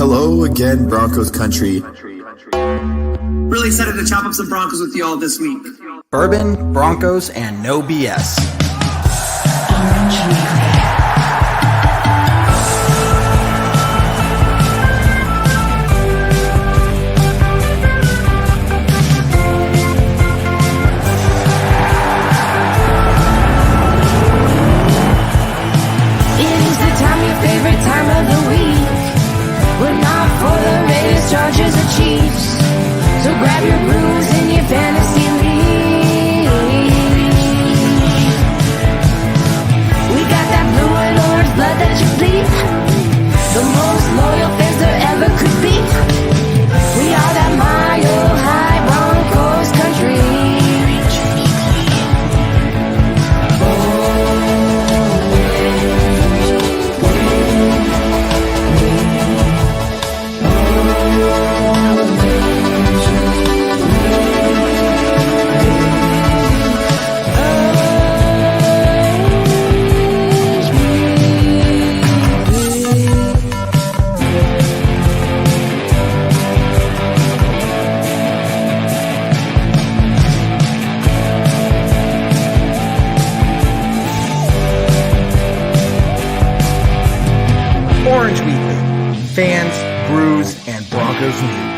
Hello again, Broncos country. Really excited to chop up some Broncos with you all this week. Bourbon, Broncos, and no BS. Favorite time of the week, but not for the Raiders, Chargers, or Chiefs. So grab your brews in your fantasy league. We got that blue and orange blood that you bleed. The most loyal fans there ever could be. We are that mile high Broncos country. Orange Weekly, fans, brews, and Broncos news.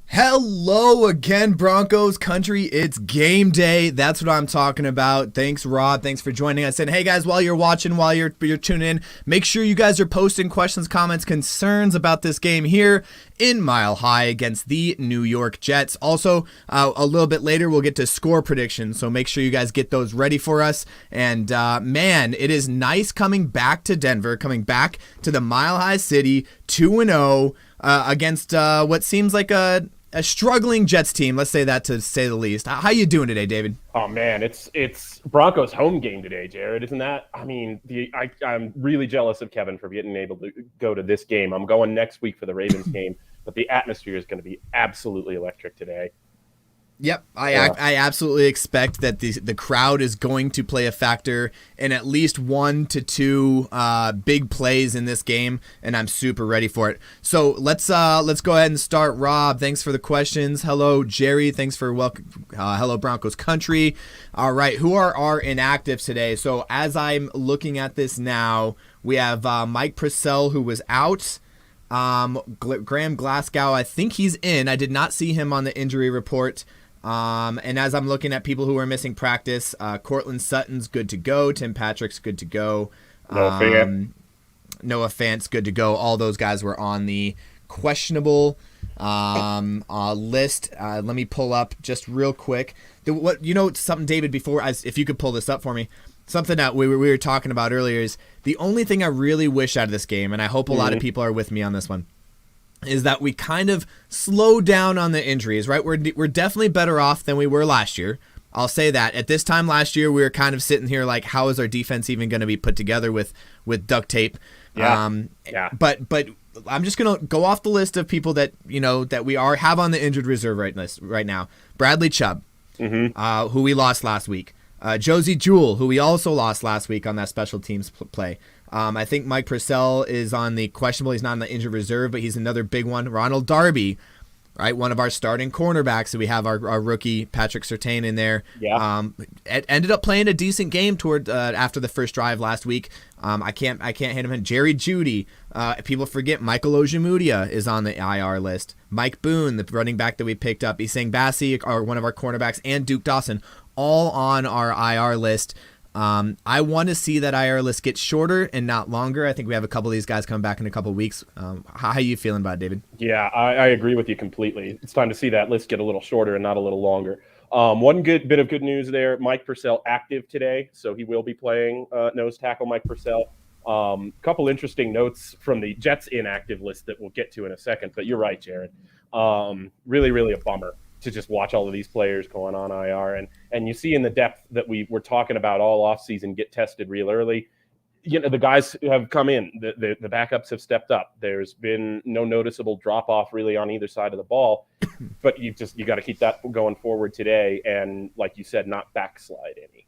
Hello again, Broncos country. It's game day. That's what I'm talking about. Thanks, Rob. Thanks for joining us. And hey, guys, while you're watching, while you're tuning in, make sure you guys are posting questions, comments, concerns about this game here in Mile High against the New York Jets. Also, a little bit later, we'll get to score predictions, so make sure you guys get those ready for us. And man, it is nice coming back to Denver, coming back to the Mile High City, 2-0 against what seems like a struggling Jets team. Let's say that, to say the least. How you doing today, David? Oh man, it's Broncos home game today, Jared. Isn't that? I mean, I'm really jealous of Kevin for being able to go to this game. I'm going next week for the Ravens game, but the atmosphere is going to be absolutely electric today. Yep, I absolutely expect that the crowd is going to play a factor in at least 1 to 2 big plays in this game, and I'm super ready for it. So let's go ahead and start. Rob, thanks for the questions. Hello, Jerry. Thanks for welcome. Hello, Broncos country. All right, who are our inactives today? So as I'm looking at this now, we have Mike Purcell, who was out. Graham Glasgow, I think he's in. I did not see him on the injury report. And as I'm looking at people who are missing practice, Cortland Sutton's good to go. Tim Patrick's good to go. Noah Fant's good to go. All those guys were on the questionable list. Let me pull up just real quick. Something, David, if you could pull this up for me. Something that we were talking about earlier is the only thing I really wish out of this game, and I hope a lot of people are with me on this one, is that we kind of slow down on the injuries, right? We're definitely better off than we were last year. I'll say that. At this time last year, we were kind of sitting here like, how is our defense even going to be put together with duct tape? Yeah. But I'm just going to go off the list of people that that we have on the injured reserve right now. Bradley Chubb, who we lost last week. Josie Jewell, who we also lost last week on that special teams play. I think Mike Purcell is on the questionable. He's not on the injured reserve, but he's another big one. Ronald Darby, right, one of our starting cornerbacks. So we have our rookie Patrick Surtain in there. Yeah. Ended up playing a decent game toward after the first drive last week. I can't hit him. Jerry Jeudy. People forget Michael Ojemudia is on the IR list. Mike Boone, the running back that we picked up. Isang Bassi, one of our cornerbacks, and Duke Dawson, all on our IR list. I want to see that IR list get shorter and not longer. I think we have a couple of these guys coming back in a couple of weeks. How are you feeling about it, David? Yeah, I agree with you completely. It's time to see that list get a little shorter and not a little longer. One good bit of good news there, Mike Purcell active today, so he will be playing nose tackle Mike Purcell. Couple interesting notes from the Jets inactive list that we'll get to in a second, but you're right, Jared. Really, really a bummer to just watch all of these players going on IR. And you see in the depth that we were talking about all offseason get tested real early. the guys have come in. The backups have stepped up. There's been no noticeable drop off really on either side of the ball, but you got to keep that going forward today, and like you said, not backslide any.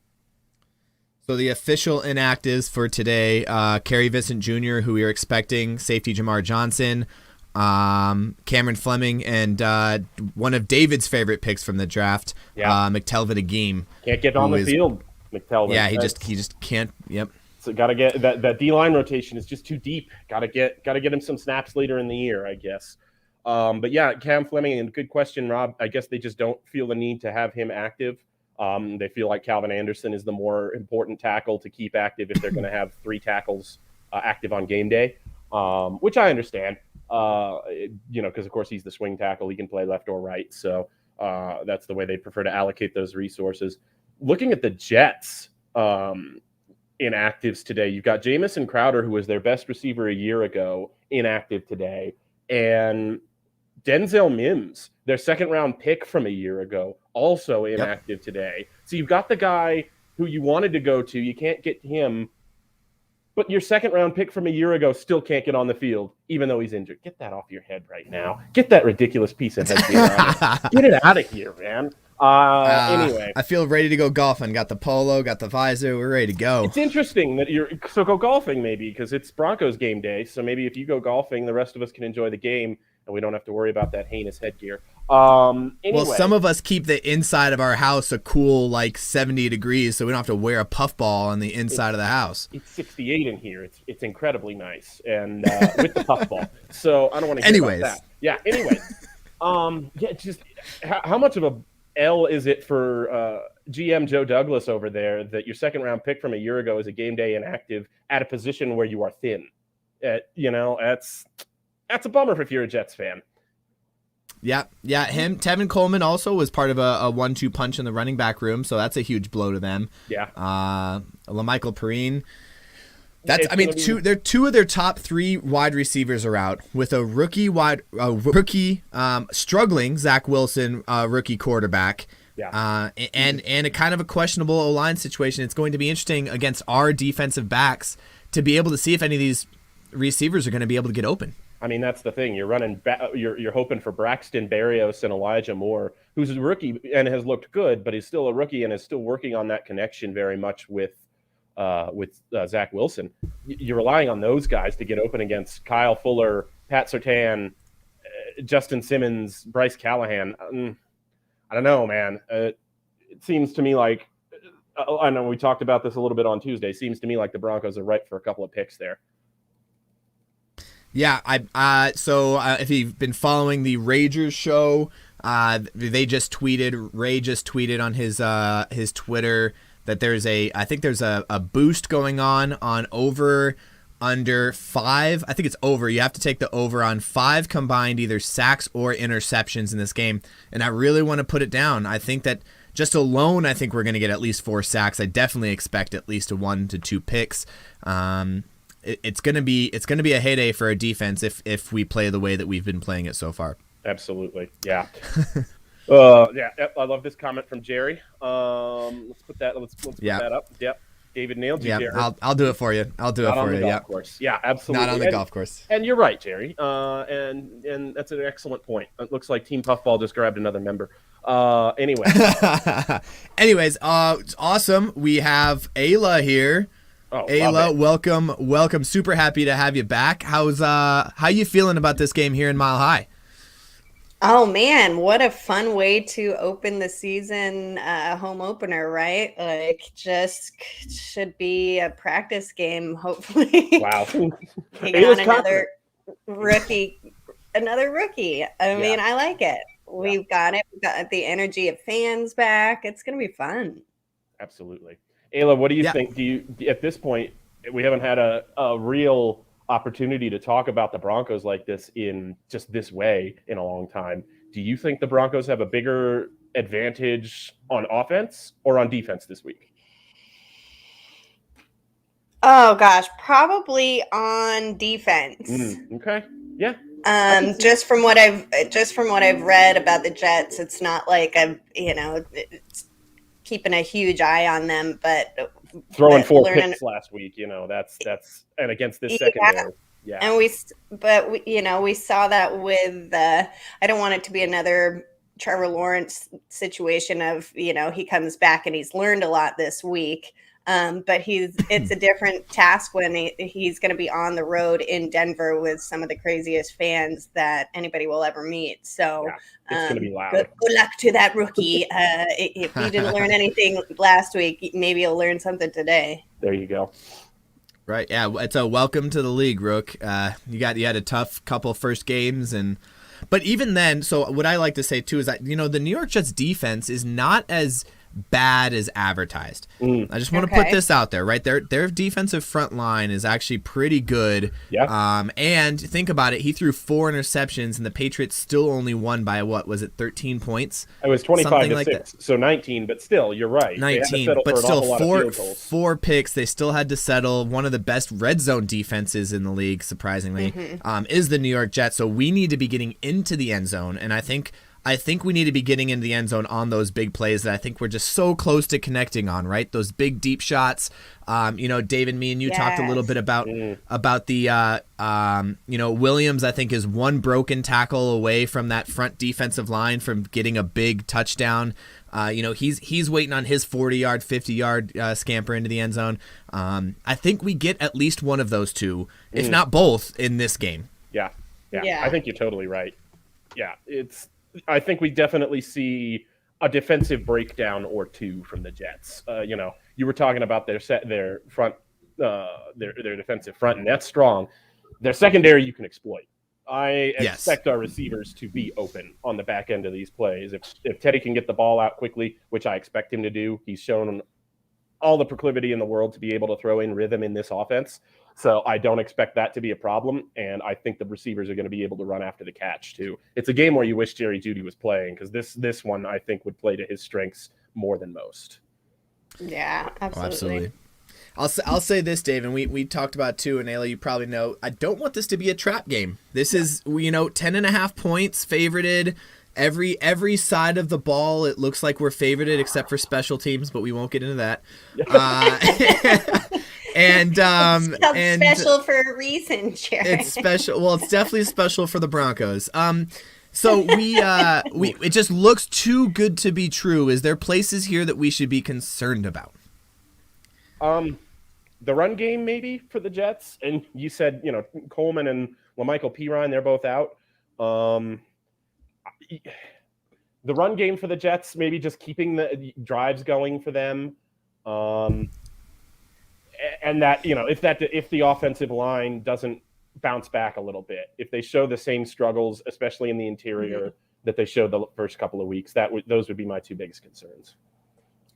So the official inactives for today: Kerry Vincent Jr., who we are expecting, safety Jamar Johnson, Cameron Fleming, and one of David's favorite picks from the draft, McTelvin Agim. Can't get on the field, McTelvin. Yeah, he just can't. Yep. So got to get that D-line rotation is just too deep. Got to get him some snaps later in the year, I guess. But yeah, Cam Fleming, and good question, Rob. I guess they just don't feel the need to have him active. They feel like Calvin Anderson is the more important tackle to keep active if they're going to have 3 tackles active on game day, which I understand. Because of course he's the swing tackle. He can play left or right. So that's the way they prefer to allocate those resources. Looking at the Jets, inactives today. You've got Jamison Crowder, who was their best receiver a year ago, inactive today, and Denzel Mims, their second-round pick from a year ago, also inactive today. So you've got the guy who you wanted to go to. You can't get him, but your second-round pick from a year ago still can't get on the field, even though he's injured. Get that off your head right now. Get that ridiculous piece of headgear on. Get it out of here, man. Anyway, I feel ready to go golfing. Got the polo, got the visor. We're ready to go. It's interesting that go golfing maybe, because it's Broncos game day. So maybe if you go golfing, the rest of us can enjoy the game and we don't have to worry about that heinous headgear. Anyway. Well, some of us keep the inside of our house a cool 70 degrees, so we don't have to wear a puffball on the inside of the house. It's 68 in here. It's incredibly nice, and with the puffball. So I don't want to hear about that. Yeah. Anyway, just how much of a L is it for GM Joe Douglas over there that your second round pick from a year ago is a game day inactive at a position where you are thin? That's a bummer if you're a Jets fan. Yeah. Tevin Coleman also was part of a 1-2 punch in the running back room, so that's a huge blow to them. Yeah. LaMichael Perrine. Two of their top 3 wide receivers are out, with a rookie struggling Zach Wilson, rookie quarterback. Yeah. And a kind of a questionable O-line situation. It's going to be interesting against our defensive backs to be able to see if any of these receivers are going to be able to get open. I mean, that's the thing. You're running. You're hoping for Braxton Berrios and Elijah Moore, who's a rookie and has looked good, but he's still a rookie and is still working on that connection very much with Zach Wilson. You're relying on those guys to get open against Kyle Fuller, Pat Surtain, Justin Simmons, Bryce Callahan. I don't know, man. It seems to me like I know we talked about this a little bit on Tuesday. Seems to me like the Broncos are ripe for a couple of picks there. Yeah, if you've been following the Ragers show, Ray just tweeted on his Twitter that there's a boost going on over under 5. I think it's over. You have to take the over on 5 combined either sacks or interceptions in this game, and I really want to put it down. I think that just alone, I think we're going to get at least 4 sacks. I definitely expect at least 1 to 2 picks. It's gonna be a heyday for our defense if we play the way that we've been playing it so far. Absolutely, yeah. I love this comment from Jerry. Let's put that up. Yep, David nailed you. Yeah, Jerry. I'll do it for you. I'll do it for you. Yeah, course. Yeah, absolutely. Not on the golf course. And you're right, Jerry. And that's an excellent point. It looks like Team Puffball just grabbed another member. Anyway. Anyways, it's awesome. We have Ayla here. Oh, Ayla, welcome. Super happy to have you back. How you feeling about this game here in Mile High? Oh man, what a fun way to open the season, home opener, right? Like, just should be a practice game, hopefully. Wow. Taking on another rookie. I mean, I like it. We've got it. We've got the energy of fans back. It's going to be fun. Absolutely. Ayla, what do you think? Do you, at this point, we haven't had a real opportunity to talk about the Broncos like this in just this way in a long time. Do you think the Broncos have a bigger advantage on offense or on defense this week? Oh gosh, probably on defense. Okay. Yeah. Just from what I've read about the Jets, it's not like it's keeping a huge eye on them, but throwing 4 learning- picks last week. That's and against this secondary. Yeah. And we saw that with I don't want it to be another Trevor Lawrence situation of, he comes back and he's learned a lot this week. But it's a different task when he's going to be on the road in Denver with some of the craziest fans that anybody will ever meet. So it's going to be loud. Good luck to that rookie. If he didn't learn anything last week, maybe he'll learn something today. There you go. Right. Yeah. It's a welcome to the league, Rook. You had a tough couple first games, but even then, so what I like to say too is that, the New York Jets defense is not as bad as advertised. I just want to put this out there, right? Their defensive front line is actually pretty good. Yeah. And think about it, he threw 4 interceptions and the Patriots still only won by 13 points? It was 25 to like 6. That. So 19, but still, you're right. 19, but still 4 picks. They still had to settle. One of the best red zone defenses in the league, surprisingly, is the New York Jets. So we need to be getting into the end zone, and I think we need to be getting into the end zone on those big plays that I think we're just so close to connecting on, right? Those big deep shots. David, me and you talked a little bit about the Williams, I think, is one broken tackle away from that front defensive line from getting a big touchdown. He's waiting on his 40-yard, 50-yard scamper into the end zone. I think we get at least one of those two, if not both, in this game. Yeah. I think you're totally right. Yeah, I think we definitely see a defensive breakdown or two from the Jets. You were talking about their front, their defensive front, and that's strong. Their secondary you can exploit. I expect our receivers to be open on the back end of these plays. If Teddy can get the ball out quickly, which I expect him to do, he's shown all the proclivity in the world to be able to throw in rhythm in this offense. So I don't expect that to be a problem, and I think the receivers are going to be able to run after the catch too. It's a game where you wish Jerry Jeudy was playing, because this one I think would play to his strengths more than most. Yeah, absolutely. I'll say this, Dave, and we talked about it too, and Ayla, you probably know, I don't want this to be a trap game. This is 10.5 points favorited. Every side of the ball, it looks like we're favorited except for special teams, but we won't get into that. It's special for a reason, Jared. It's special. Well, it's definitely special for the Broncos. So it just looks too good to be true. Is there places here that we should be concerned about? The run game maybe for the Jets, and you said Coleman and LaMichael Pirine, they're both out. The run game for the Jets, maybe just keeping the drives going for them. And that, if the offensive line doesn't bounce back a little bit, if they show the same struggles, especially in the interior, that they showed the first couple of weeks, those would be my two biggest concerns.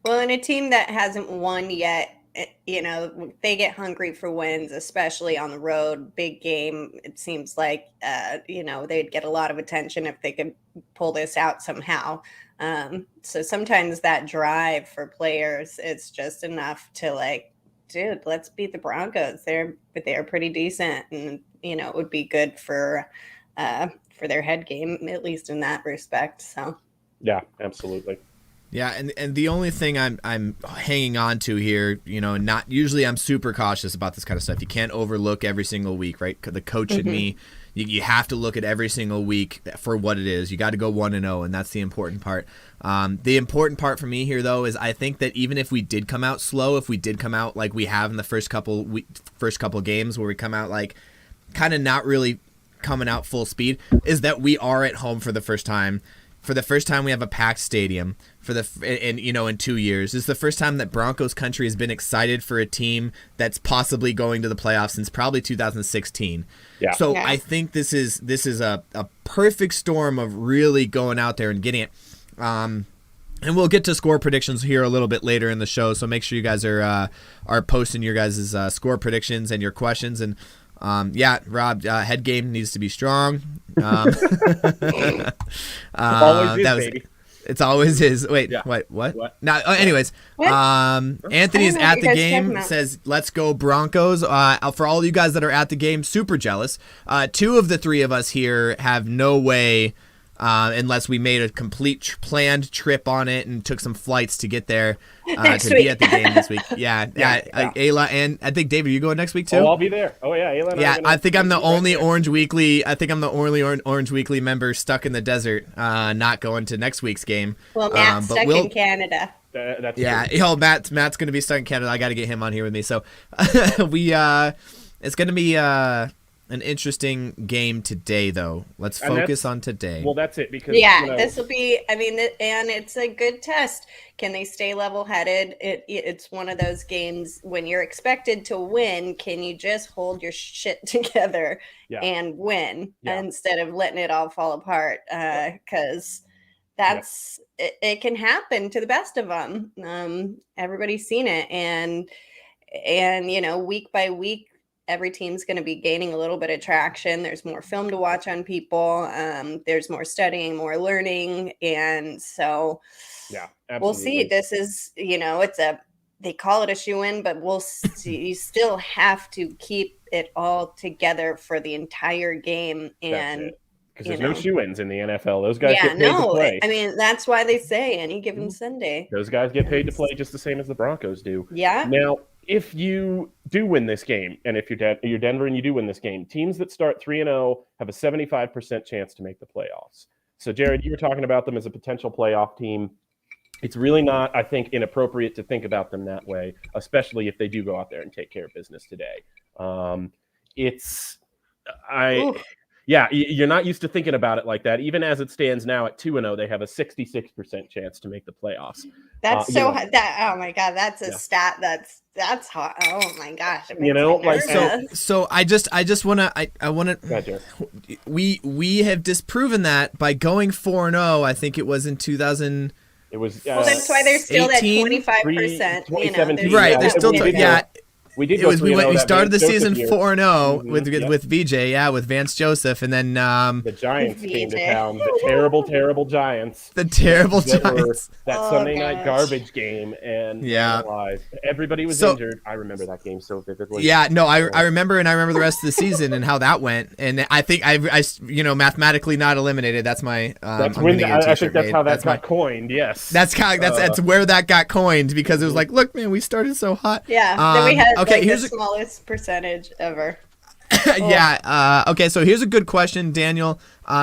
Well, in a team that hasn't won yet, they get hungry for wins, especially on the road. Big game. It seems like, they'd get a lot of attention if they could pull this out somehow. So sometimes that drive for players, it's just enough to dude, let's beat the Broncos. They're pretty decent, and it would be good for their head game, at least in that respect. So yeah, absolutely. Yeah, and the only thing I'm hanging on to here, not usually I'm super cautious about this kind of stuff. You can't overlook every single week, right? The coach and me, you have to look at every single week for what it is. You got to go 1-0, and that's the important part. The important part for me here, though, is I think that even if we did come out slow, if we did come out like we have in the first couple games, where we come out kind of not really coming out full speed, is that we are at home for the first time. For the first time, we have a packed stadium. In 2 years, this is the first time that Broncos country has been excited for a team that's possibly going to the playoffs since probably 2016. Yeah. So I think this is a perfect storm of really going out there and getting it. And we'll get to score predictions here a little bit later in the show. So make sure you guys are posting your guys' score predictions and your questions. And Rob, head game needs to be strong. Always is, baby. It's always is. Wait, yeah. What? Now, anyways, Anthony's at the game, says, let's go Broncos. For all you guys that are at the game, super jealous. 2 of the 3 of us here have no way unless we made a complete planned trip on it and took some flights to get there Next to week. be at the game this week. Yeah. Ayla, and I think David, you going next week too? Oh, I'll be there. Oh yeah, Ayla and Yeah, are gonna I think I'm the be right only there. Orange Weekly. I think I'm the only Orange Weekly member stuck in the desert, not going to next week's game. Well, Matt's but stuck we'll- in Canada. That's Yeah, true. Matt's going to be stuck in Canada. I got to get him on here with me. So it's going to be an interesting game today, though. Let's And focus on today. Well, that's it because Yeah, you know, this will be. I mean, and it's a good test. Can they stay level-headed? It's one of those games when you're expected to win. Can you just hold your shit together Yeah. and win Yeah. instead of letting it all fall apart? Because that's it can happen to the best of them. Everybody's seen it, and week by week, every team's going to be gaining a little bit of traction. There's more film to watch on people. There's more studying, more learning. And so yeah, we'll see. absolutely. This is, they call it a shoe-in, but we'll see. You still have to keep it all together for the entire game. And because there's no shoe-ins in the NFL. Those guys yeah, get paid to no, play. I mean, that's why they say any given Sunday. Those guys get paid to play just the same as the Broncos do. Yeah. Now, if you do win this game, and if you're Denver and you do win this game, teams that start 3-0 have a 75% chance to make the playoffs. So, Jared, you were talking about them as a potential playoff team. It's really not, I think, inappropriate to think about them that way, especially if they do go out there and take care of business today. Yeah, you're not used to thinking about it like that. Even as it stands now at 2-0, they have a 66% chance to make the playoffs. That's oh my God, that's a stat that's hot. Oh my gosh. It makes me nervous. So I just want to we have disproven that by going 4-0. I think it was in 2000. It was well, that's why they're still at 25%. 2017. Right, they're still we did. We started the season 4-0 Mhm, with VJ, with Vance Joseph, and then the Giants came to town. The terrible Giants. The terrible Giants. That Sunday night garbage game, and everybody was injured. I remember that game so vividly. Yeah, no, I remember, and I remember the rest of the season and how that went. And I think I mathematically not eliminated. That's my. I think that's how that got coined. Yes, that's where that got coined, because it was like, look, man, we started so hot. Yeah, then we had here's the smallest percentage ever. Yeah. Okay. So here's a good question, Daniel.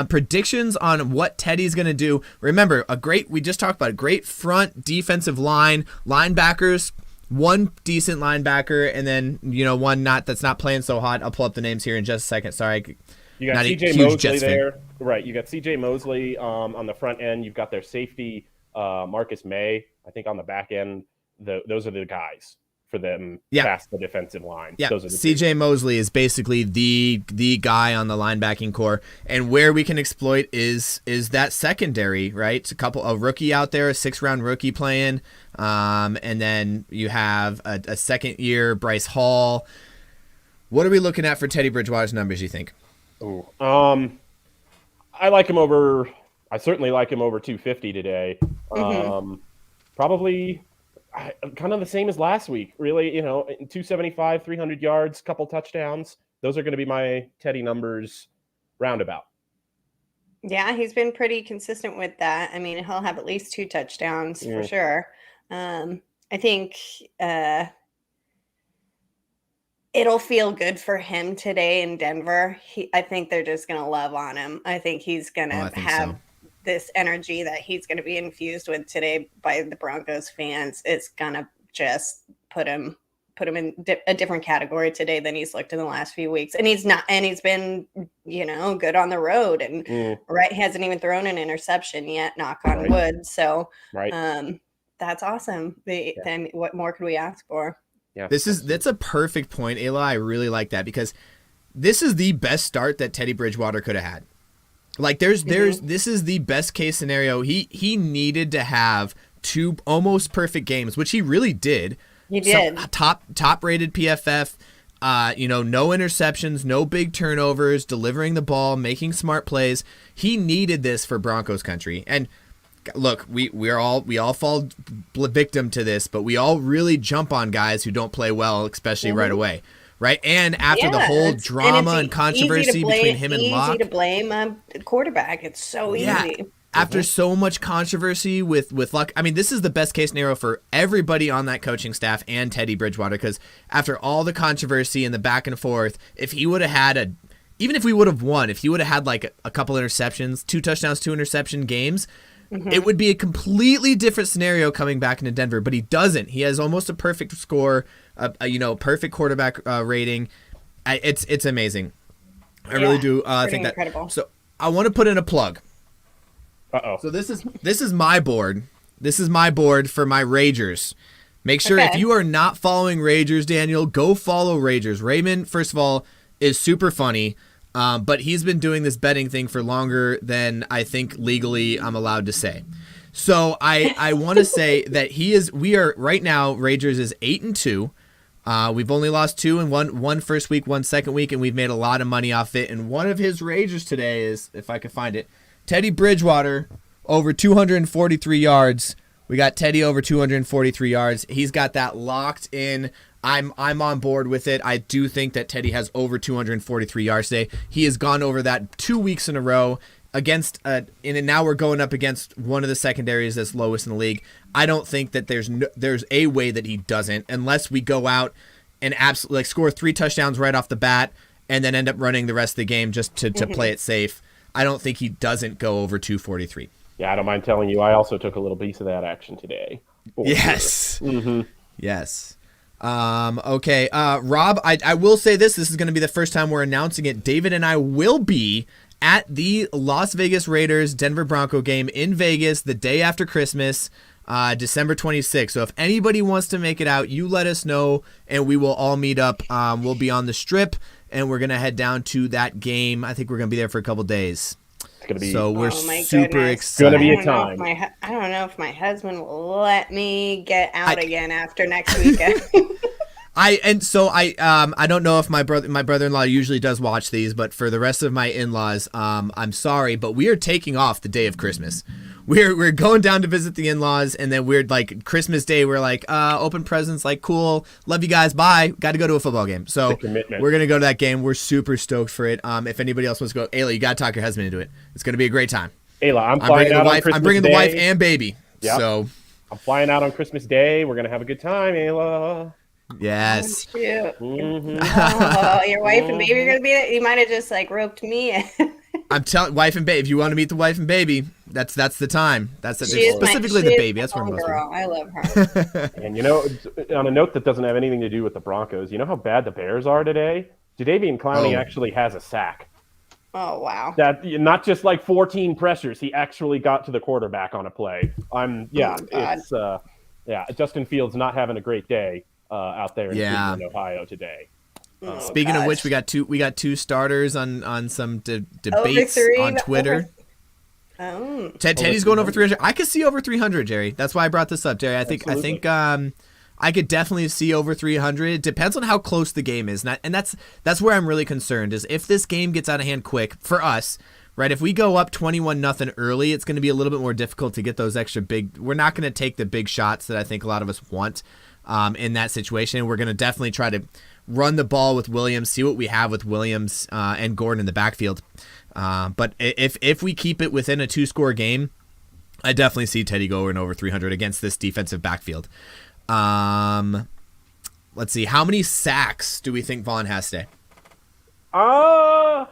Predictions on what Teddy's going to do. Remember, we just talked about a great front defensive line, linebackers, one decent linebacker, and then one that's not playing so hot. I'll pull up the names here in just a second. Sorry. You got CJ Mosley there, right? You got CJ Mosley on the front end. You've got their safety, Marcus May. I think on the back end, those are the guys for them past the defensive line. Yeah, those are the CJ Mosley is basically the guy on the linebacking core, and where we can exploit is that secondary, right? It's a rookie out there, a 6th-round rookie playing, and then you have a second-year Bryce Hall. What are we looking at for Teddy Bridgewater's numbers, you think? Ooh, I like him over. I certainly like him over 250 today. Probably. Kind of the same as last week, really. 275, 300 yards, couple touchdowns. Those are going to be my Teddy numbers roundabout. Yeah, he's been pretty consistent with that. I mean, he'll have at least 2 touchdowns for sure. I think it'll feel good for him today in Denver. I think they're just going to love on him. I think he's going to have this energy that he's going to be infused with today by the Broncos fans. It's going to just put him in a different category today than he's looked in the last few weeks. And he's been, good on the road, and he hasn't even thrown an interception yet, knock on wood. So that's awesome. Then what more could we ask for? Yeah, that's a perfect point, Ayla. I really like that, because this is the best start that Teddy Bridgewater could have had. Like this is the best case scenario. He needed to have 2 almost perfect games, which he really did. He did. Top rated PFF, no interceptions, no big turnovers, delivering the ball, making smart plays. He needed this for Broncos country. And look, we all fall victim to this, but we all really jump on guys who don't play well, especially right away. right? And after the whole drama and controversy between him and Locke. Easy to blame a quarterback. It's so easy. After so much controversy with Luck, I mean, this is the best case scenario for everybody on that coaching staff and Teddy Bridgewater, because after all the controversy and the back and forth, if he would have had even if we would have won, if he would have had like a couple interceptions, 2 touchdowns, 2 interception games, it would be a completely different scenario coming back into Denver, but he doesn't. He has almost a perfect score, perfect quarterback rating. It's amazing. I really do think that. Incredible. So I want to put in a plug. Uh-oh. So this is my board. This is my board for my Ragers. Make sure if you are not following Ragers, Daniel, go follow Ragers. Raymond, first of all, is super funny, but he's been doing this betting thing for longer than I think legally I'm allowed to say. So I want to say that we are right now, Ragers is 8-2. We've only lost 2 and one first week, 1 second week, and we've made a lot of money off it. And one of his Ragers today is, if I could find it, Teddy Bridgewater over 243 yards. We got Teddy over 243 yards. He's got that locked in. I'm on board with it. I do think that Teddy has over 243 yards today. He has gone over that 2 weeks in a row against and now we're going up against one of the secondaries that's lowest in the league. I don't think that there's a way that he doesn't, unless we go out and absolutely score 3 touchdowns right off the bat and then end up running the rest of the game just to play it safe. I don't think he doesn't go over 243. Yeah, I don't mind telling you, I also took a little piece of that action today. Yes. Yes. Okay. Rob, I will say this is going to be the first time we're announcing it. David and I will be at the Las Vegas Raiders Denver Bronco game in Vegas the day after Christmas, December 26th. So if anybody wants to make it out, you let us know and we will all meet up. We'll be on the Strip and we're going to head down to that game. I think we're going to be there for a couple days. It's going to be, so we're super It's excited. going to be a time. I don't know if my husband will let me get out again after next weekend. I don't know if my brother-in-law usually does watch these, but for the rest of my in-laws, I'm sorry, but we are taking off the day of Christmas. We're going down to visit the in-laws, and then we're like Christmas Day. We're like open presents, like cool, love you guys, bye. Got to go to a football game, so we're gonna go to that game. We're super stoked for it. If anybody else wants to go, Ayla, you got to talk your husband into it. It's gonna be a great time. Ayla, I'm flying out on Christmas Day. I'm bringing the wife and baby. Yep. So I'm flying out on Christmas Day. We're gonna have a good time, Ayla. Yes. Oh, your wife and baby are gonna be there. You might have just like roped me in. I'm telling wife and baby. If you want to meet the wife and baby, that's the time. Specifically the baby. That's where most girl. I love her. And on a note that doesn't have anything to do with the Broncos, you know how bad the Bears are today? Jadeveon Clowney actually has a sack. Oh wow! That not just like 14 pressures. He actually got to the quarterback on a play. Justin Fields not having a great day out there in Cleveland, Ohio today. Speaking of which, we got two starters on some debates on Twitter. Teddy's going over 300. I could see over 300, Jerry. That's why I brought this up, Jerry. I think I could definitely see over 300. It depends on how close the game is, and that's where I'm really concerned. Is if this game gets out of hand quick for us, right? If we go up 21-0 early, it's going to be a little bit more difficult to get those extra big. We're not going to take the big shots that I think a lot of us want in that situation. We're going to definitely try to run the ball with Williams, see what we have with Williams and Gordon in the backfield. But if we keep it within a 2-score game, I definitely see Teddy going over 300 against this defensive backfield. Let's see. How many sacks do we think Vaughn has today? I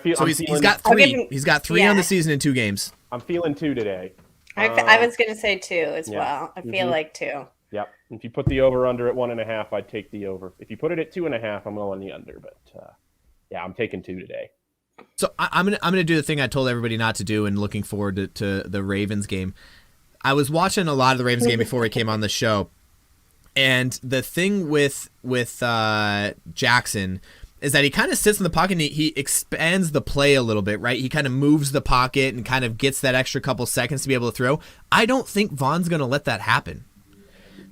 feel so. He's got 3. He's got 3 on the season in 2 games. I'm feeling 2 today. I was going to say 2 as well. I feel like 2. Yep. If you put the over under at 1.5, I'd take the over. If you put it at 2.5, I'm going the under. But I'm taking 2 today. So I'm gonna do the thing I told everybody not to do, and looking forward to the Ravens game. I was watching a lot of the Ravens game before we came on the show, and the thing with Jackson is that he kind of sits in the pocket and he expands the play a little bit, right? He kind of moves the pocket and kind of gets that extra couple seconds to be able to throw. I don't think Vaughn's going to let that happen.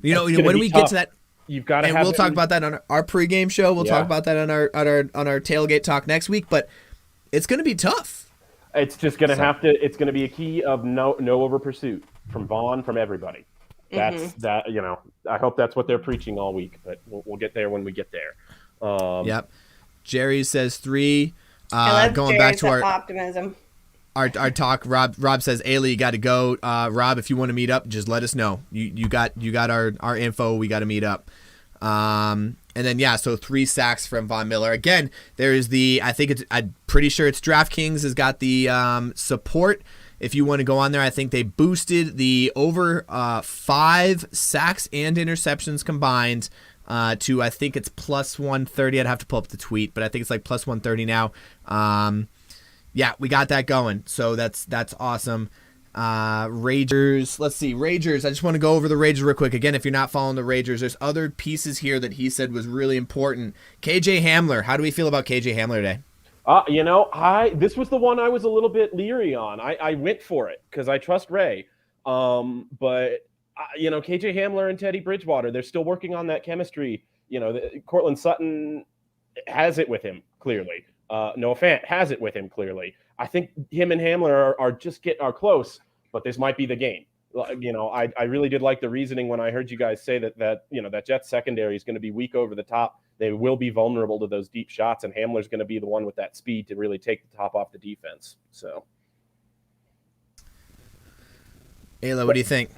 When we get to that, you've got to. And we'll talk about that on our pregame show. We'll talk about that on our tailgate talk next week. But it's going to be tough. It's just going to have to. It's going to be a key of no over pursuit from Vaughn, from everybody. That's that. I hope that's what they're preaching all week, but we'll get there when we get there. Yep. Jerry says 3. I love Going Jerry's back to our optimism. Our talk, Rob says, Ailey, you got to go. Rob, if you want to meet up, just let us know. You got our info. We got to meet up. And then, so 3 sacks from Von Miller. Again, there's I'm pretty sure it's DraftKings has got the support. If you want to go on there, I think they boosted the over 5 sacks and interceptions combined to, I think it's plus 130. I'd have to pull up the tweet, but I think it's like plus 130 now. We got that going. So that's awesome. Ragers. Let's see. Ragers. I just want to go over the Ragers real quick. Again, if you're not following the Ragers, there's other pieces here that he said was really important. KJ Hamler. How do we feel about KJ Hamler today? This was the one I was a little bit leery on. I went for it because I trust Ray. But KJ Hamler and Teddy Bridgewater, they're still working on that chemistry. Cortland Sutton has it with him, clearly. Noah Fant has it with him, clearly. I think him and Hamler are close, but this might be the game. I really did like the reasoning when I heard you guys say that Jets secondary is going to be weak over the top. They will be vulnerable to those deep shots, and Hamler's going to be the one with that speed to really take the top off the defense. So, Ayla, what do you think?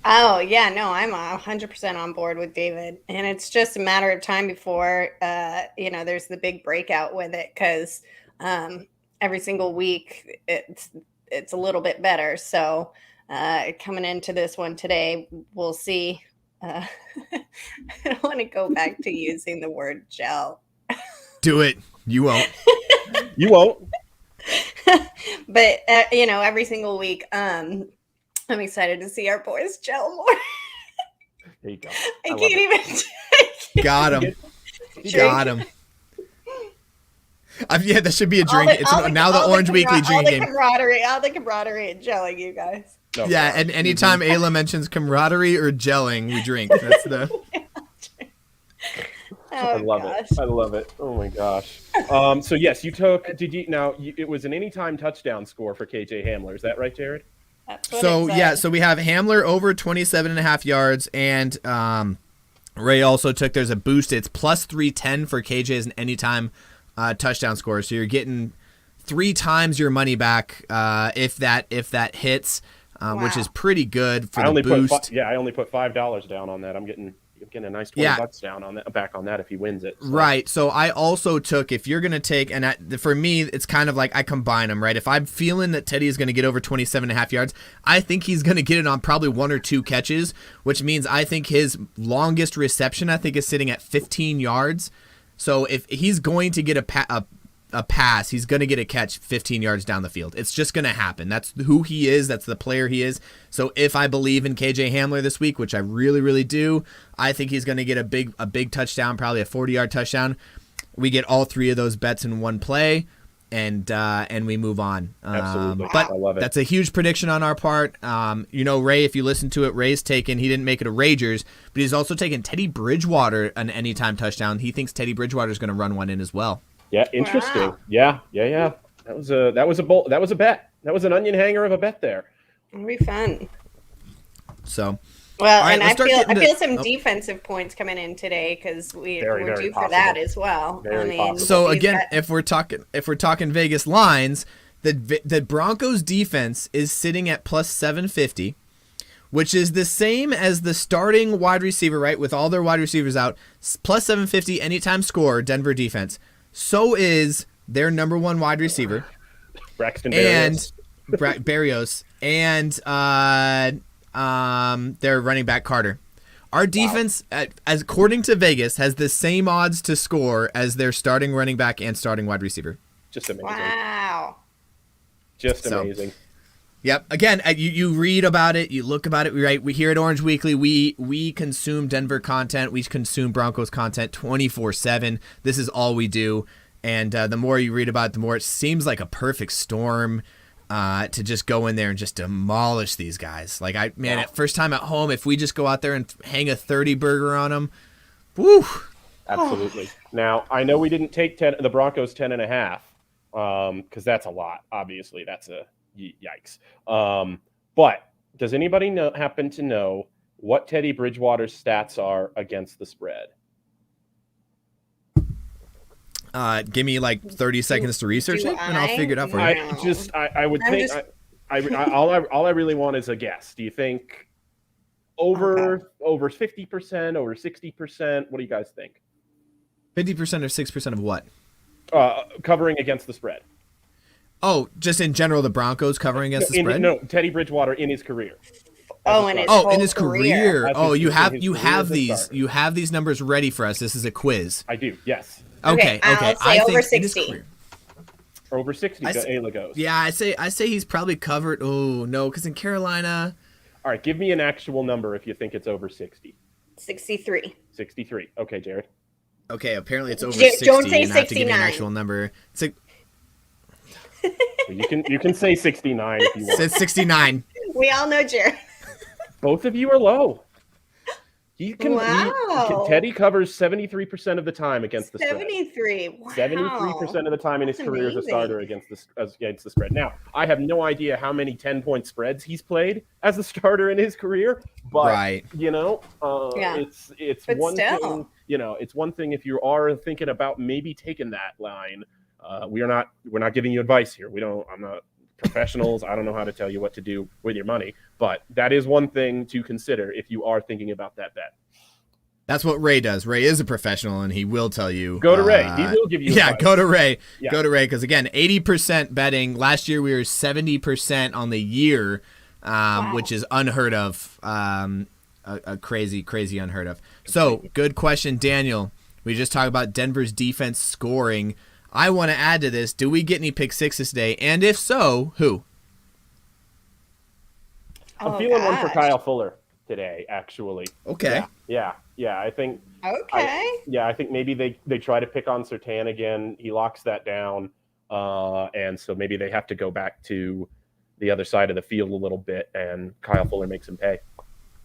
Oh, yeah, no, I'm 100% on board with David. And it's just a matter of time before, there's the big breakout with it because every single week it's a little bit better. So coming into this one today, we'll see. I don't want to go back to using the word gel. Do it. You won't. You won't. But, every single week, I'm excited to see our boys gel more. There you go. I can't even take Got him. Got him. That should be a drink. Now the Orange Weekly drinking game. All the camaraderie and gelling, you guys. No, yeah, and anytime Ayla mentions camaraderie or gelling, we drink. That's the. I love it. Oh my gosh. So yes, you took. It was an anytime touchdown score for KJ Hamler. Is that right, Jared? So we have Hamler over 27.5 yards, and Ray also took. There's a boost. It's plus 310 for KJ as an anytime touchdown score. So you're getting 3 times your money back if that hits. Which is pretty good for the boost. I only put $5 down on that. I'm getting a nice $20 down on that, back on that if he wins it. So. Right. So I also took, if you're going to take, for me, it's kind of like I combine them, right? If I'm feeling that Teddy is going to get over 27.5 yards, I think he's going to get it on probably 1 or 2 catches, which means I think his longest reception, is sitting at 15 yards. So if he's going to get a pass, he's going to get a catch 15 yards down the field. It's just going to happen. That's who he is. That's the player he is. So if I believe in KJ Hamler this week, which I really, really do, I think he's going to get a big touchdown, probably a 40-yard touchdown. We get all 3 of those bets in one play, and we move on. Absolutely. But I love it. That's a huge prediction on our part. Ray, if you listen to it, Ray's taken, he didn't make it a Ragers, but he's also taken Teddy Bridgewater an anytime touchdown. He thinks Teddy Bridgewater is going to run one in as well. Yeah, interesting. Wow. Yeah. That was a bet. That was an onion hanger of a bet there. It'll be fun. So, well, right, and I feel some defensive points coming in today because we're due for that as well. So again, if we're talking Vegas lines, the Broncos defense is sitting at plus 750, which is the same as the starting wide receiver, right? With all their wide receivers out, plus 750 anytime score, Denver defense. So is their number 1 wide receiver, Braxton Berrios. And Berrios, and their running back Carter. Our defense, as according to Vegas, has the same odds to score as their starting running back and starting wide receiver. Just amazing. Wow. Just amazing. Yep. Again, you read about it, you look about it. We here at Orange Weekly, we consume Denver content, we consume Broncos content 24/7. This is all we do, and the more you read about it, the more it seems like a perfect storm to just go in there and just demolish these guys. At first time at home, if we just go out there and hang a 30 burger on them, woo. Absolutely. Now I know we didn't take the Broncos 10.5 because that's a lot. Obviously, that's a yikes. But does anybody happen to know what Teddy Bridgewater's stats are against the spread. Give me like 30 seconds to research it, and I'll figure it out for you. I would think. All I really want is a guess. Do you think over 50%, over 60%? What do you guys think? 50% or 6% of what? Covering against the spread. Oh, just in general, the Broncos covering against the spread? No, Teddy Bridgewater in his career. In his career. Oh, you have these numbers ready for us. This is a quiz. I do. Yes. Okay. I'll say over 60. Over 60. Ayla goes. Yeah, I say he's probably covered. Oh no, because in Carolina. All right, give me an actual number if you think it's over 60. 63. 63. Okay, Jared. Okay, apparently it's over 60. Don't say and I have to give you an 69. actual number. You can say 69 if you want. It's 69. We all know Jared. Both of you are low. Wow. Teddy covers 73% of the time against the spread. 73. Wow. 73% of the time in his career as a starter against the spread. Now, I have no idea how many 10-point spreads he's played as a starter in his career, but it's but one still. thing. It's one thing if you are thinking about maybe taking that line. We're not giving you advice here. I'm not professionals. I don't know how to tell you what to do with your money, but that is one thing to consider if you are thinking about that bet. That's what Ray does. Ray is a professional, and he will tell you. Go to Ray. He will give you advice. Go to Ray. Yeah. Go to Ray, because, again, 80% betting. Last year we were 70% on the year, which is unheard of, a crazy, crazy unheard of. So, good question, Daniel. We just talked about Denver's defense scoring. I want to add to this. Do we get any pick sixes today? And if so, who? I'm feeling one for Kyle Fuller today, actually. Okay. Yeah. I think. Okay. I think maybe they try to pick on Surtain again. He locks that down, and so maybe they have to go back to the other side of the field a little bit, and Kyle Fuller makes him pay.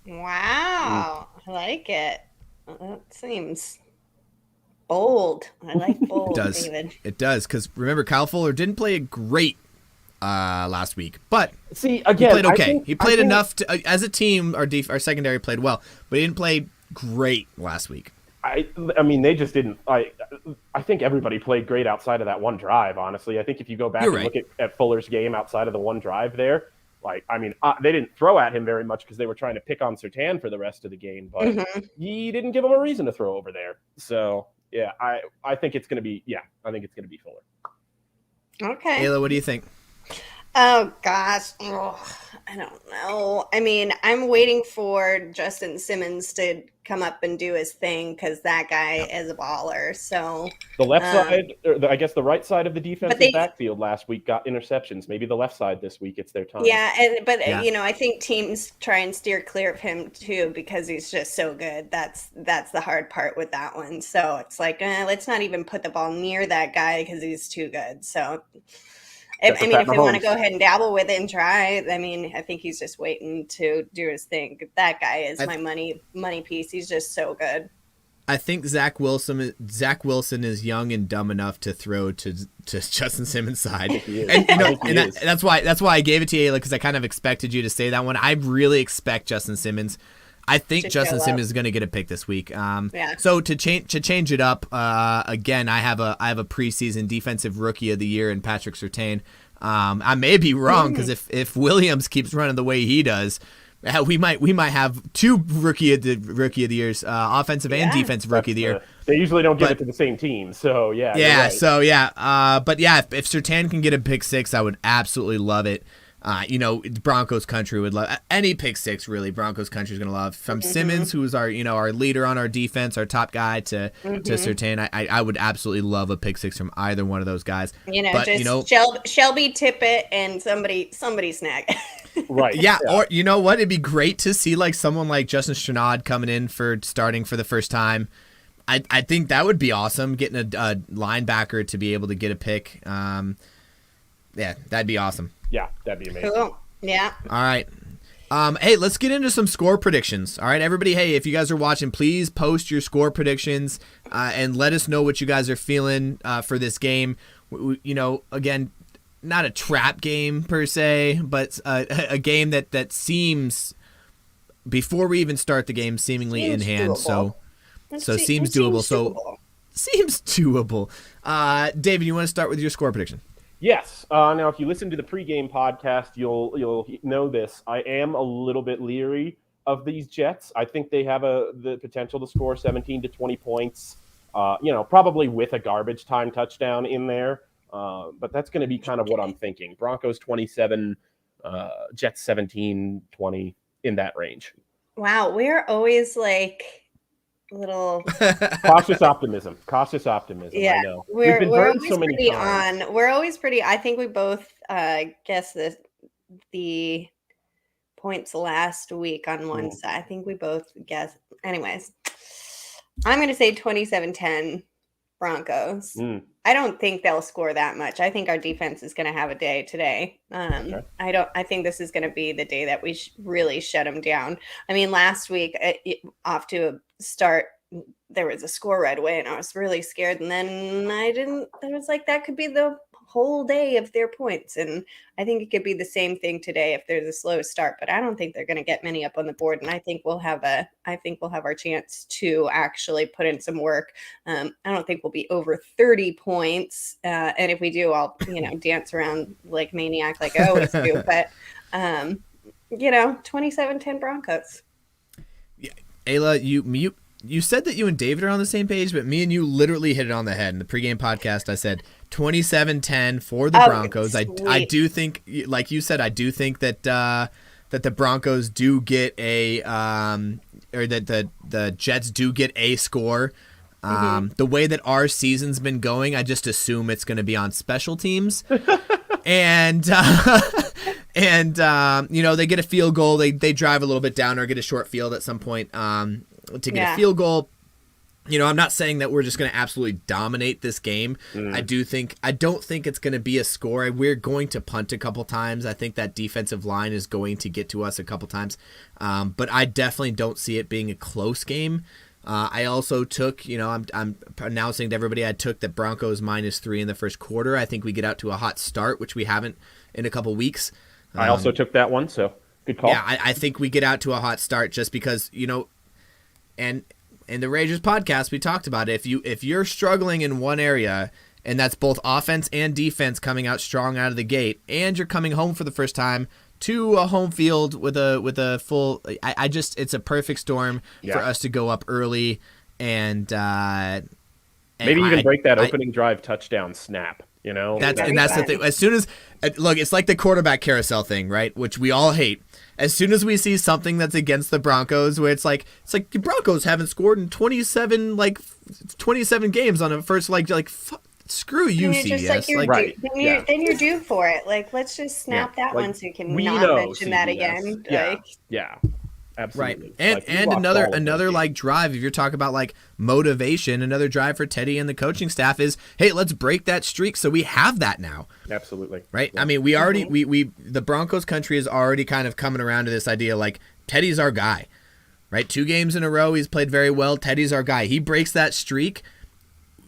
Wow. I like it. That seems bold. I like bold, David. It does, because remember, Kyle Fuller didn't play great last week, but see, again, he played okay. He played enough to, as a team. Our secondary played well, but he didn't play great last week. I mean, they just didn't. I think everybody played great outside of that one drive. Honestly, I think if you go back look at Fuller's game outside of the one drive there, they didn't throw at him very much because they were trying to pick on Surtain for the rest of the game, but he didn't give him a reason to throw over there. So. Yeah, I think it's going to be Fuller. Okay. Ayla, what do you think? Oh, gosh. I don't know. I mean, I'm waiting for Justin Simmons to come up and do his thing because that guy is a baller. So the left side, or I guess the right side of the defensive backfield last week got interceptions. Maybe the left side this week, it's their time. Yeah, I think teams try and steer clear of him too because he's just so good. That's the hard part with that one. So it's like, let's not even put the ball near that guy because he's too good. So. If they want to go ahead and dabble with it and try, I think he's just waiting to do his thing. That guy is my money piece. He's just so good. I think Zach Wilson is young and dumb enough to throw to Justin Simmons' side, and that's why I gave it to you, because I kind of expected you to say that one. I really expect Justin Simmons. I think Justin Simmons is going to get a pick this week. So to change it up, again, I have a preseason defensive rookie of the year in Patrick Surtain. I may be wrong because if Williams keeps running the way he does, we might have two rookie of the years, offensive and defensive rookie of the year. They usually don't give it to the same team, so yeah. Yeah, right. so yeah, but yeah, if Surtain can get a pick six, I would absolutely love it. Broncos country would love any pick six. Really, Broncos country is going to love from Simmons, who is our leader on our defense, our top guy, to Surtain. I would absolutely love a pick six from either one of those guys. Shelby Tippett and somebody snag. Right. Yeah. Or you know what? It'd be great to see someone like Justin Strnad coming in for starting for the first time. I think that would be awesome. Getting a linebacker to be able to get a pick. Yeah, that'd be awesome. Yeah, that'd be amazing. Cool. Yeah. All right. Hey, let's get into some score predictions. All right, everybody. Hey, if you guys are watching, please post your score predictions and let us know what you guys are feeling for this game. Again, not a trap game per se, but a game that seems before we even start the game, seemingly in hand. Doable. So seems doable. So seems doable. David, you want to start with your score prediction? Yes. Now, if you listen to the pregame podcast, you'll know this. I am a little bit leery of these Jets. I think they have the potential to score 17 to 20 points. Probably with a garbage time touchdown in there. But that's going to be kind of what I'm thinking. Broncos 27, Jets 17, 20, in that range. Wow, we're always like little cautious optimism. Yeah, I know. we're been we're burned always so many pretty times. We're always pretty. I think we both guessed the points last week on one side. I think we both guessed. Anyways, I'm going to say 27-10 Broncos. I don't think they'll score that much. I think our defense is going to have a day today. Okay. I think this is going to be the day that we really shut them down. I mean, last week, off to a start, there was a score right away, and I was really scared. And then I was like, that could be the whole day of their points. And I think it could be the same thing today if there's a slow start. But I don't think they're going to get many up on the board. And I think we'll have our chance to actually put in some work. I don't think we'll be over 30 points. And if we do, I'll dance around like maniac like I always do. But 27-10 Broncos. Yeah, Ayla, you said that you and David are on the same page, but me and you literally hit it on the head. In the pregame podcast, I said 27-10 for the Broncos. I do think, like you said, I do think that the Broncos do get or that the Jets do get a score. The way that our season's been going, I just assume it's going to be on special teams. And they get a field goal. They drive a little bit down or get a short field at some point to get a field goal. I'm not saying that we're just going to absolutely dominate this game. I don't think it's going to be a score. We're going to punt a couple times. I think that defensive line is going to get to us a couple times. But I definitely don't see it being a close game. I also took, I'm announcing to everybody, I took the Broncos -3 in the first quarter. I think we get out to a hot start, which we haven't in a couple weeks. I also took that one, so good call. Yeah, I think we get out to a hot start just because, and in the Ragers podcast, we talked about it. If you're struggling in one area, and that's both offense and defense coming out strong out of the gate, and you're coming home for the first time to a home field with a full, it's a perfect storm for us to go up early and maybe even break that opening drive touchdown snap. That's the thing. As soon as look, it's like the quarterback carousel thing, right? Which we all hate. As soon as we see something that's against the Broncos, where it's like the Broncos haven't scored in 27 games on a first screw you, CBS. Then you're due for it. Let's just snap that one so you can not mention CBS. That again. Yeah. Absolutely. Right. And another drive, if you're talking about motivation, another drive for Teddy and the coaching staff is, hey, let's break that streak so we have that now. Absolutely. Right? Yeah. I mean, we already the Broncos country is already kind of coming around to this idea Teddy's our guy. Right? 2 games in a row he's played very well. Teddy's our guy. He breaks that streak.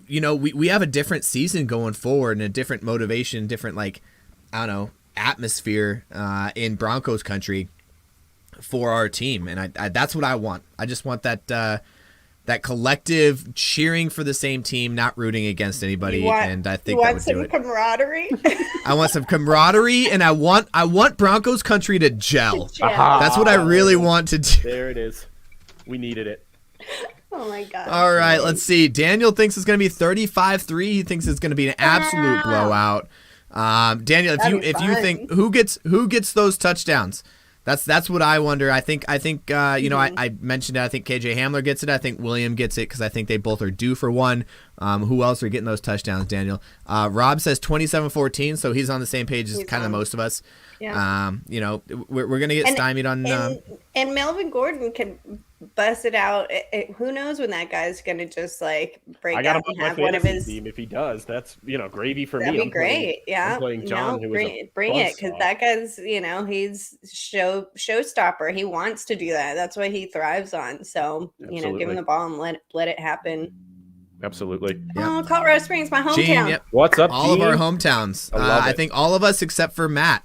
We have a different season going forward and a different motivation, different atmosphere in Broncos country for our team, and I that's what I want. I just want that collective cheering for the same team, not rooting against anybody. And I think that would do it. Camaraderie. I want some camaraderie, and I want Broncos country to gel. That's what I really want to do. There it is. We needed it. Oh my god. All right, let's see. Daniel thinks it's going to be 35-3. He thinks it's going to be an absolute blowout. Daniel, if you think who gets those touchdowns? That's what I wonder. I think I mentioned it. I think KJ Hamler gets it. I think William gets it because I think they both are due for one. Who else are getting those touchdowns, Daniel? Rob says 27-14, so he's on the same page as kind of most of us. Yeah. We're going to get stymied on. And Melvin Gordon can bust it out. Who knows when that guy's going to just break out and have one of his team. If he does, that's gravy for me. That'd be great. I'm playing John, who bring it because that guy's he's showstopper. He wants to do that. That's what he thrives on. So give him the ball and let it happen. Absolutely. Oh, Colorado Springs, my hometown. Gene, yep. What's up, all Gene? of our hometowns. I think all of us except for Matt.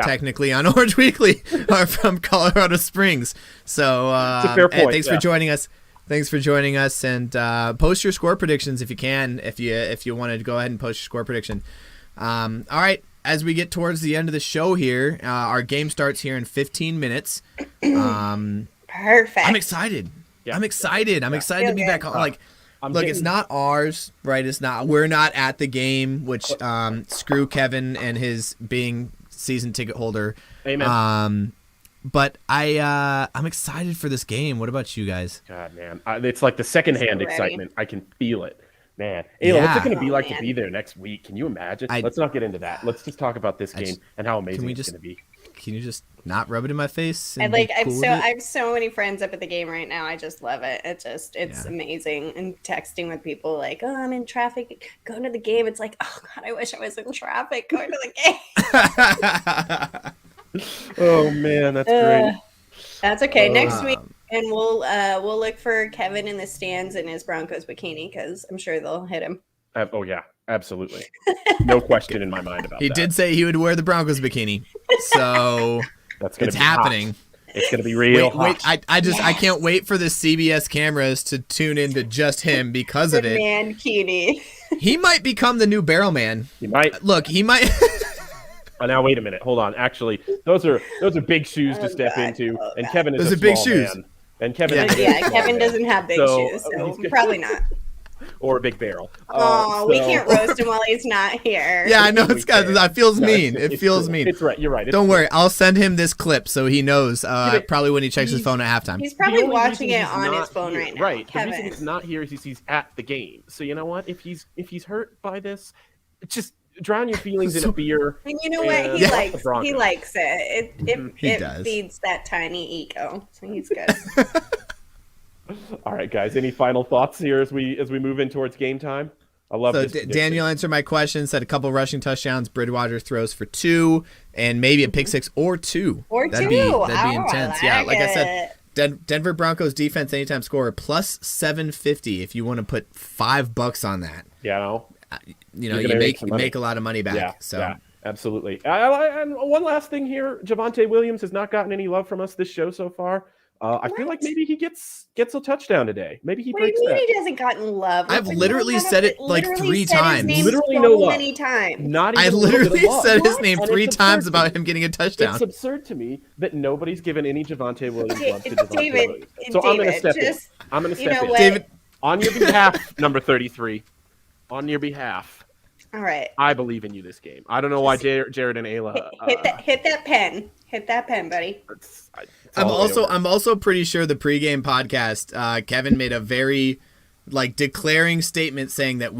technically on Orange Weekly are from Colorado Springs. So it's a fair point. Thanks for joining us. Thanks for joining us, and post your score predictions if you can. If you wanted to go ahead and post your score prediction. All right, as we get towards the end of the show here, our game starts here in 15 minutes. Perfect. I'm excited. Yeah. I'm excited to be back home. It's not ours, right? It's not. We're not at the game, which screw Kevin and his being season ticket holder. Amen. But I'm excited for this game. What about you guys? God, man, it's like the secondhand excitement. I can feel it, man. Ayla, what's it going to be like to be there next week? Can you imagine? Let's not get into that. Let's just talk about this game and how amazing it's going to be. Can you just not rub it in my face? I have so many friends up at the game right now. I just love it. It's amazing. And texting with people like, oh, I'm in traffic, going to the game. It's like, oh God, I wish I was in traffic going to the game. Oh man, that's great. That's okay. Next week, and we'll look for Kevin in the stands in his Broncos bikini because I'm sure they'll hit him. Oh yeah, absolutely. No question in my mind about that. He did say he would wear the Broncos bikini, so it's happening. Hot. It's gonna be real hot. I can't wait for the CBS cameras to tune into just him because of it. Mankini. He might become the new Barrel Man. He might. Look, he might. Oh, now wait a minute. Hold on. Actually, those are big shoes to step into, and Kevin is those a are big small shoes. man. And Kevin, Kevin doesn't have big shoes, so probably not. Or a big barrel. We can't roast him while he's not here. Yeah, I know that feels mean. It feels mean. It's right. You're right. Don't worry. I'll send him this clip so he knows. Probably when he checks his phone at halftime. He's probably watching it on his phone right now. Right. Kevin. The reason he's not here is he's at the game. So you know what? If he's hurt by this, just drown your feelings in a beer. And you know what? He likes it. It feeds that tiny ego. So he's good. All right, guys. Any final thoughts here as we move in towards game time? I love this. Daniel answered my question. Said a couple rushing touchdowns. Bridgewater throws for 2, and maybe a pick 6 or 2. That'd be intense. Like I said, Denver Broncos defense anytime scorer plus 750. If you want to put $5 on that. Yeah. You make a lot of money back. Yeah, absolutely. And one last thing here, Javonte Williams has not gotten any love from us this show so far. I feel like maybe he gets a touchdown today. Maybe he breaks that. He hasn't gotten love. I've literally said it like 3 times. Literally no love. Many times. I literally said his name 3 times about him getting a touchdown. It's absurd to me that nobody's given any Javonte Williams love to Javonte Williams. So I'm going to step in. I'm going to step in. David, on your behalf, number 33. On your behalf. All right. I believe in you this game. I don't know why Jared and Ayla hit that pen. Hit that pen, buddy. I'm also pretty sure the pregame podcast, Kevin made a very declaring statement saying that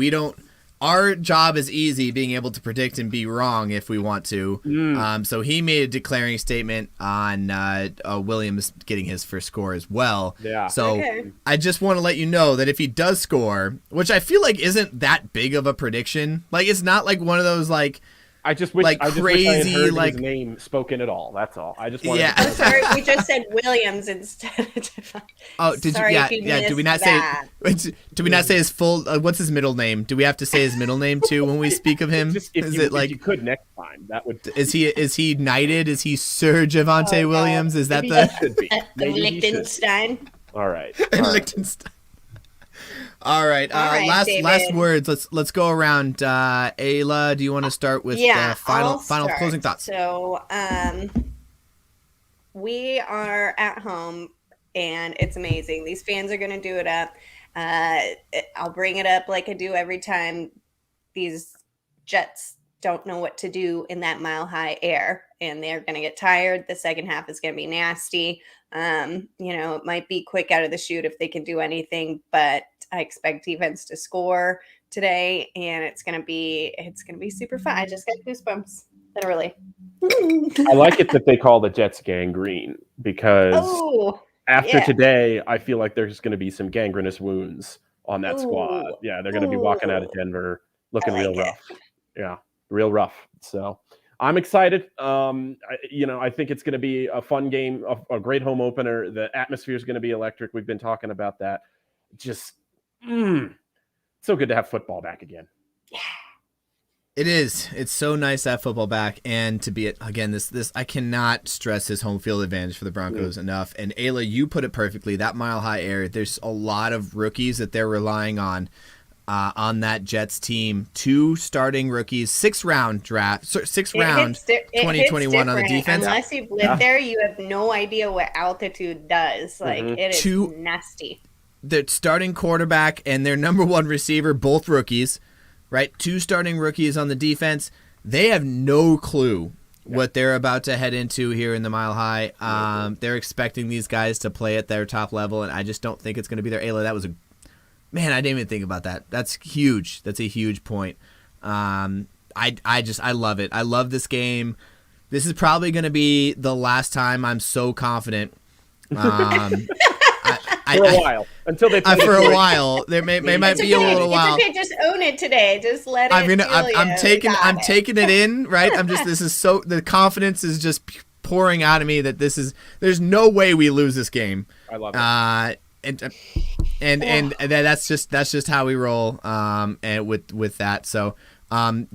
our job is easy, being able to predict and be wrong if we want to. So he made a declaring statement on Williams getting his first score as well. Yeah. So I just want to let you know that if he does score, which I feel like isn't that big of a prediction, it's not like one of those I just wish crazy I had heard his name spoken at all. That's all. I just wanted. I'm sorry, we just said Williams instead of. Oh, did you? Yeah. Do we not say? Do we not say his full? What's his middle name? Do we have to say his middle name too when we speak of him? If you could next time, that would. Is he knighted? Is he Sir Javonte Williams? Is that the? Should be. Liechtenstein. All right. Liechtenstein. All right. Last words. Let's go around. Ayla, do you want to start with final closing thoughts? So, we are at home, and it's amazing. These fans are going to do it up. I'll bring it up like I do every time. These Jets don't know what to do in that mile-high air, and they're going to get tired. The second half is going to be nasty. It might be quick out of the chute if they can do anything, but I expect defense to score today, and it's gonna be super fun. I just got goosebumps, literally. I like it that they call the Jets gangrene because after today, I feel like there's going to be some gangrenous wounds on that squad. Yeah, they're going to be walking out of Denver looking real rough. Yeah, real rough. So I'm excited. I think it's going to be a fun game, a great home opener. The atmosphere is going to be electric. We've been talking about that. Just so good to have football back again. It is. It's so nice to have football back, and to be again. This I cannot stress his home field advantage for the Broncos enough. And Ayla, you put it perfectly. That Mile High area. There's a lot of rookies that they're relying on that Jets team. 2 starting rookies, 6th round draft, 6th round, 2021 on the defense. Unless you've lived there, you have no idea what altitude does. Like it is nasty. The starting quarterback and their number 1 receiver, both rookies. Right, 2 starting rookies on the defense. They have no clue what they're about to head into here in the Mile High. They're expecting these guys to play at their top level, and I just don't think it's going to be there. Ayla, that was man, I didn't even think about that. That's huge. That's a huge point. I love it. I love this game. This is probably going to be the last time I'm so confident. For a while, until they play for a while. There might be a little while. It's okay, just own it today. Just let it. I'm taking it in, right? The confidence is just pouring out of me that there's no way we lose this game. I love it. And that's just how we roll. And with that, so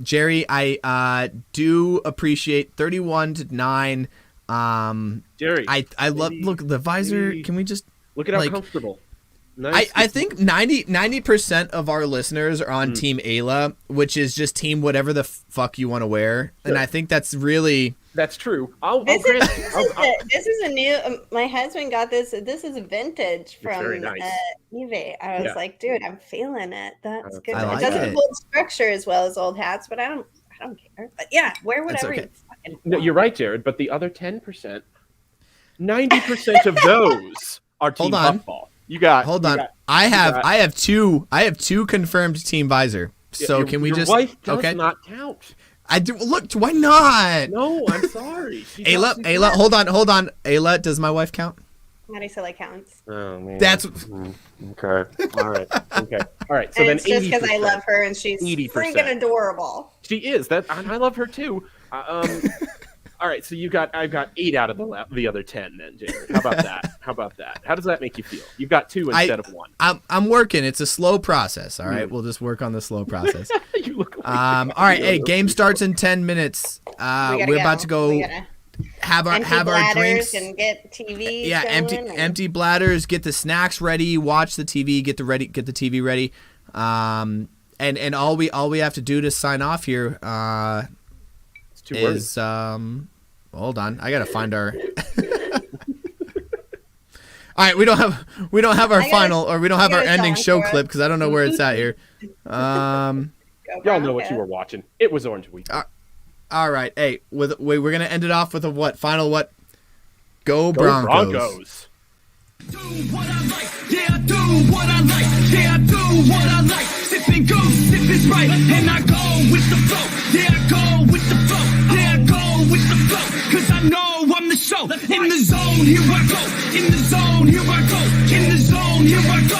Jerry, I do appreciate 31-9. Jerry, I love look the visor. Can we just look at how comfortable? Nice. I think 90% of our listeners are on Team Ayla, which is just team whatever the fuck you want to wear, and I think that's really true. This is a new. My husband got this. This is vintage from eBay. I was like, dude, I'm feeling it. That's good. It doesn't hold structure as well as old hats, but I don't care. But yeah, wear whatever you fucking want. No, you're right, Jared. But the other 10%, 90% of those are team football. I have two confirmed team visor. So can we your just wife does not count. I do. Look, why not? No, I'm sorry. Ayla, hold on. Ayla, does my wife count? How do you say like counts? Oh man. That's okay. All right. Okay. All right. So and then it's just because I love her and she's 80%. freaking adorable. She is. That I love her too. All right, so I've got 8 out of the other 10 then, Jared. How about that? How does that make you feel? You've got 2 instead of 1. I'm working. It's a slow process. All right, we'll just work on the slow process. You look like all right, hey, game starts in 10 minutes. We're about to go have our drinks and get TV. Yeah, empty bladders. Get the snacks ready. Watch the TV. Get the TV ready. And all we have to do to sign off here is hold on, I gotta find our all right, we don't have our final, or we don't have our ending show clip because I don't know where it's at here. Y'all know what you were watching. It was Orange Week. All right, hey, we're gonna end it off with a what? Final what? Go Broncos. Do what I like, yeah, I do what I like, yeah, I do what I like. Sipping goose, if it's right, and I go with the flow, yeah, I go with the flow, yeah, I go with the flow, cause I know I'm the show. In the zone, here I go, in the zone, here I go, in the zone, here I go.